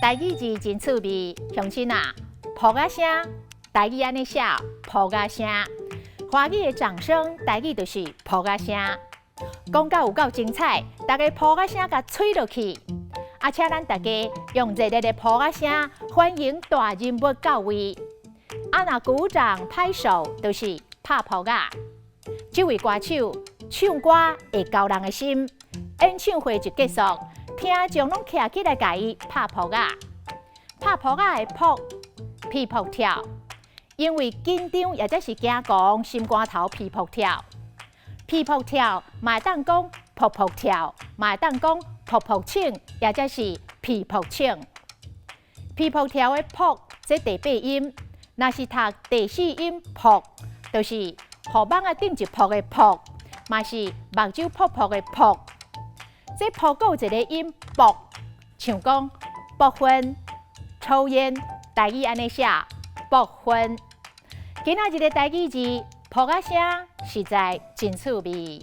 台语字真趣味，乡亲啊，噗啊声，台语安尼写，噗啊声。华语的掌声，台语就是噗啊声。讲到有够精彩，大家噗啊声甲吹落去。请咱大家用热烈的噗啊声欢迎大人物到位。若鼓掌拍手，就是拍噗啊。这位歌手唱歌会交人的心，演唱会一结束，听众拢徛起来甲伊拍噗啊。拍噗啊的噗，屁噗跳，因为紧张或者是惊讲心肝头屁噗跳。屁噗跳，嘛会当讲噗噗跳，嘛会当讲噗噗请，或者是屁噗请。屁噗跳的噗，这第八音，若是读第四音噗，就是雨网啊顶一噗的噗，嘛是目睭噗噗的噗。这噗还有一个音啵，像讲啵婚、抽烟，台语安尼写啵婚。今仔日的台语字噗啊声，实在真趣味。